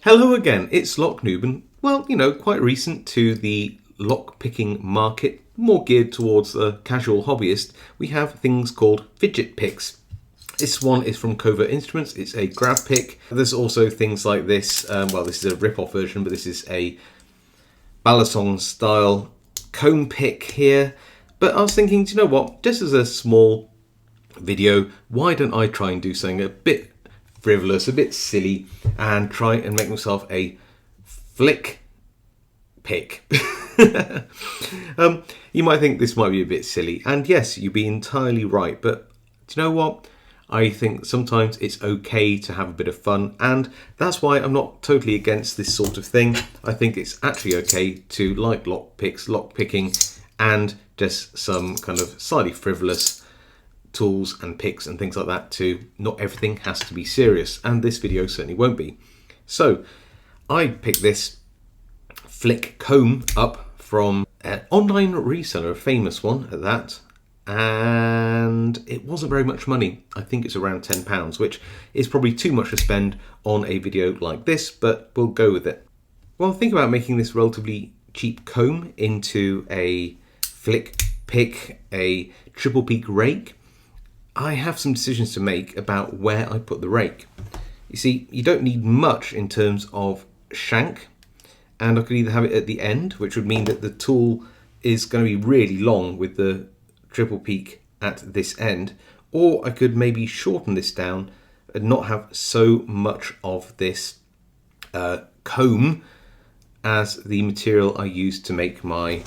Hello again, it's Noob, and well, quite recent to the lock-picking market, more geared towards the casual hobbyist. We have things called Fidget picks. This one is from Covert Instruments. It's a grab pick. There's also things like this. Well, this is a rip-off version, but this is a balisong style comb pick here. But I was thinking, do you know what? Just as a small video, why don't I try and do something a bit frivolous, a bit silly, and try and make myself a flick pick. You might think this might be a bit silly, and yes, you'd be entirely right, but do you know what? I think sometimes it's okay to have a bit of fun, and that's why I'm not totally against this sort of thing. I think it's actually okay to like lock picking, and just some kind of slightly frivolous tools and picks and things like that too. Not everything has to be serious, and this video certainly won't be. So I picked this flick comb up from an online reseller, a famous one at that, and it wasn't very much money. I think it's around £10, which is probably too much to spend on a video like this, but we'll go with it. Well, think about making this relatively cheap comb into a flick pick, a triple peak rake. I have some decisions to make about where I put the rake. You see, you don't need much in terms of shank, and I could either have it at the end, which would mean that the tool is going to be really long with the triple peak at this end, or I could maybe shorten this down and not have so much of this comb as the material I use to make my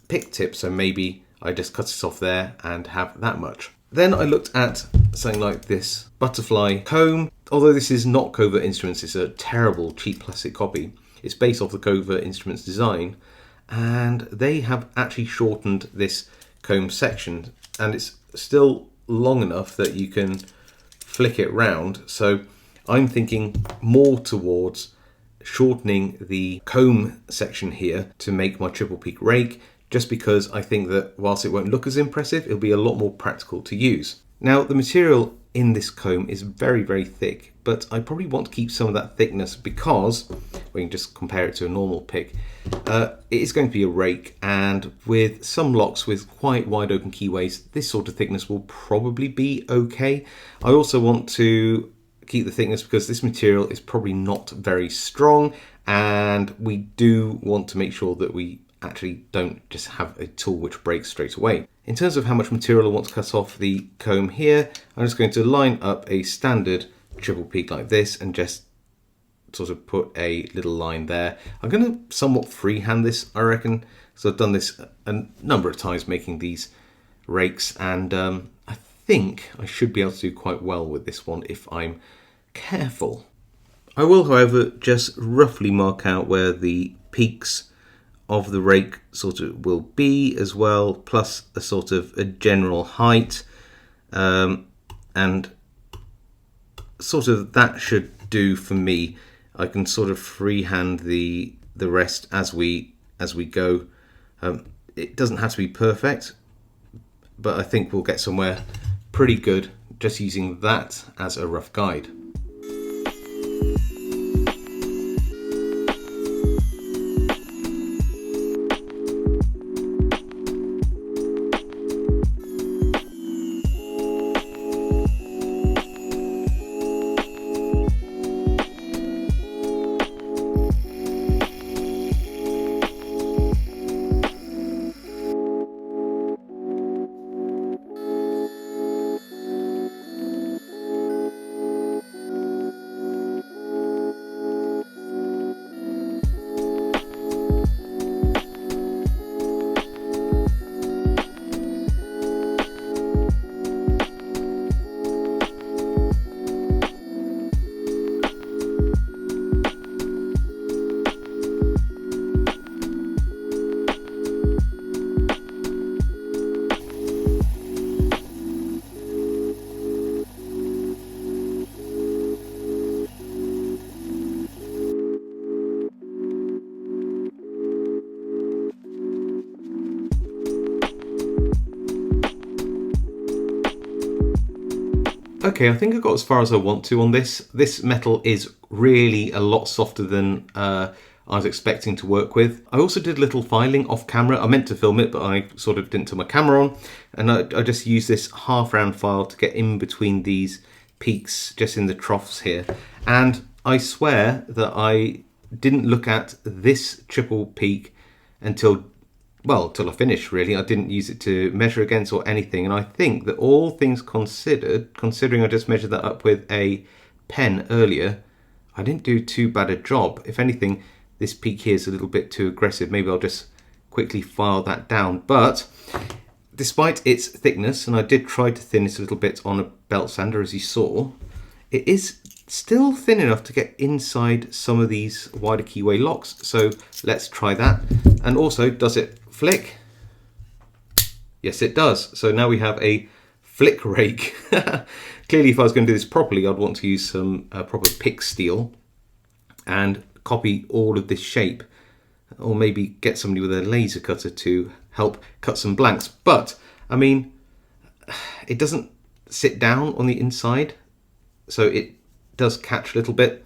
pick tip. So maybe I just cut it off there and have that much. Then I looked at something like this butterfly comb. Although this is not Covert Instruments, it's a terrible cheap plastic copy. It's based off the Covert Instruments design, and they have actually shortened this comb section, and it's still long enough that you can flick it round. So I'm thinking more towards shortening the comb section here to make my triple peak rake, just because I think that whilst it won't look as impressive, it'll be a lot more practical to use. Now, the material in this comb is very, very thick, but I probably want to keep some of that thickness because, we can just compare it to a normal pick, it is going to be a rake, and with some locks with quite wide open keyways, this sort of thickness will probably be okay. I also want to keep the thickness because this material is probably not very strong, and we do want to make sure that we actually don't just have a tool which breaks straight away. In terms of how much material I want to cut off the comb here, I'm just going to line up a standard triple peak like this and just sort of put a little line there. I'm going to somewhat freehand this, I reckon, so I've done this a number of times making these rakes, and I think I should be able to do quite well with this one if I'm careful. I will, however, just roughly mark out where the peaks of the rake sort of will be as well, plus a sort of a general height, and sort of that should do for me. I can sort of freehand the rest as we go. It doesn't have to be perfect, but I think we'll get somewhere pretty good just using that as a rough guide. Okay, I think I got as far as I want to on this. This metal is really a lot softer than I was expecting to work with. I also did a little filing off camera. I meant to film it, but I sort of didn't turn my camera on. And I just used this half round file to get in between these peaks, just in the troughs here. And I swear that I didn't look at this triple peak until I finished really. I didn't use it to measure against or anything. And I think that all things considered, considering I just measured that up with a pen earlier, I didn't do too bad a job. If anything, this peak here is a little bit too aggressive. Maybe I'll just quickly file that down. But despite its thickness, and I did try to thin it a little bit on a belt sander as you saw, it is still thin enough to get inside some of these wider keyway locks. So let's try that. And also, does it flick? Yes, it does. So now we have a flick rake. Clearly, if I was going to do this properly, I'd want to use some proper pick steel and copy all of this shape, or maybe get somebody with a laser cutter to help cut some blanks. But I mean, it doesn't sit down on the inside, so it does catch a little bit.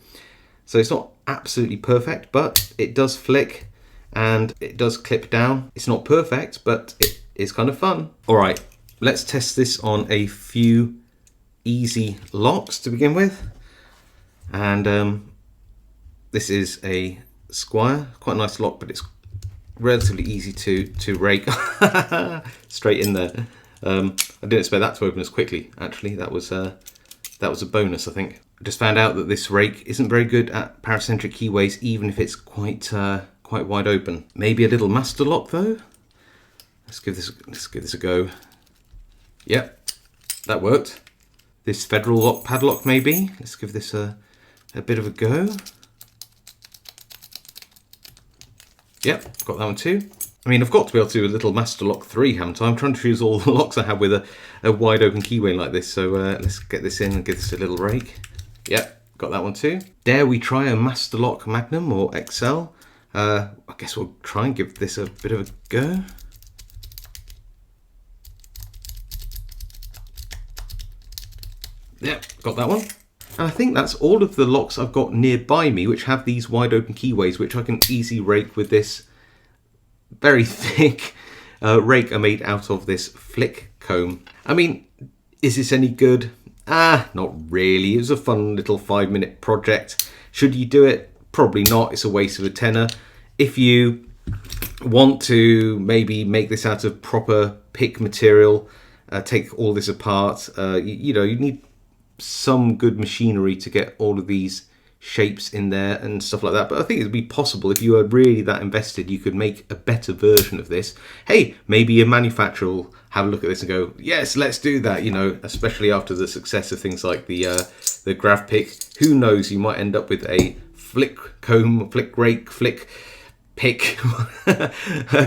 So it's not absolutely perfect, but it does flick and it does clip down. It's not perfect, but it is kind of fun. All right, let's test this on a few easy locks to begin with. And this is a Squire, quite a nice lock, but it's relatively easy to rake. Straight in there. I didn't expect that to open as quickly, actually. That was a bonus, I think. I just found out that this rake isn't very good at paracentric keyways, even if it's quite wide open. Maybe a little master lock though. Let's give this a go. Yep, that worked. This federal lock padlock maybe. Let's give this a bit of a go. Yep, got that one too. I mean, I've got to be able to do a little Master Lock 3, haven't I? I'm trying to choose all the locks I have with a wide open keyway like this. So let's get this in and give this a little rake. Yep, got that one too. Dare we try a Master Lock Magnum or XL? I guess we'll try and give this a bit of a go. Yep, got that one. And I think that's all of the locks I've got nearby me which have these wide open keyways, which I can easily rake with this very thick rake I made out of this flick comb. I mean, is this any good? Not really. It was a fun little 5-minute project. Should you do it? Probably not. It's a waste of a tenner. If you want to maybe make this out of proper pick material, take all this apart, you know, you need some good machinery to get all of these shapes in there and stuff like that. But I think it'd be possible, if you were really that invested, you could make a better version of this. Hey, maybe a manufacturer will have a look at this and go, yes, let's do that, you know, especially after the success of things like the Grav Pick. Who knows, you might end up with a flick comb, flick rake, flick pick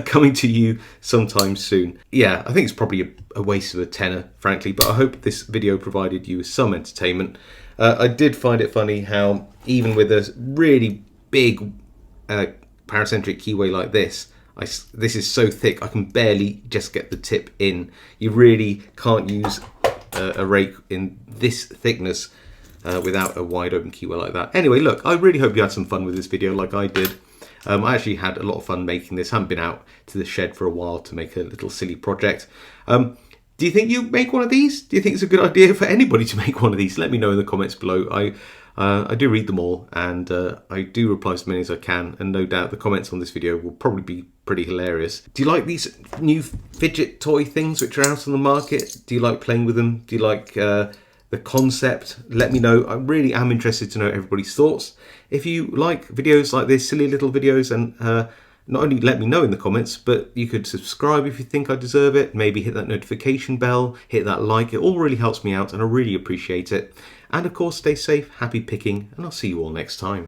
coming to you sometime soon. Yeah, I think it's probably a waste of a tenner, frankly, but I hope this video provided you with some entertainment. I did find it funny how even with a really big paracentric keyway like this, this is so thick I can barely just get the tip in. You really can't use a rake in this thickness without a wide open keyway like that. Anyway, look, I really hope you had some fun with this video like I did. I actually had a lot of fun making this. I haven't been out to the shed for a while to make a little silly project. Do you think you make one of these? Do you think it's a good idea for anybody to make one of these? Let me know in the comments below. I do read them all, and I do reply to as many as I can, and no doubt the comments on this video will probably be pretty hilarious. Do you like these new fidget toy things which are out on the market? Do you like playing with them? Do you like the concept? Let me know. I really am interested to know everybody's thoughts. If you like videos like this, silly little videos, and not only let me know in the comments, but you could subscribe if you think I deserve it. Maybe hit that notification bell, hit that like. It all really helps me out and I really appreciate it. And of course, stay safe, happy picking, and I'll see you all next time.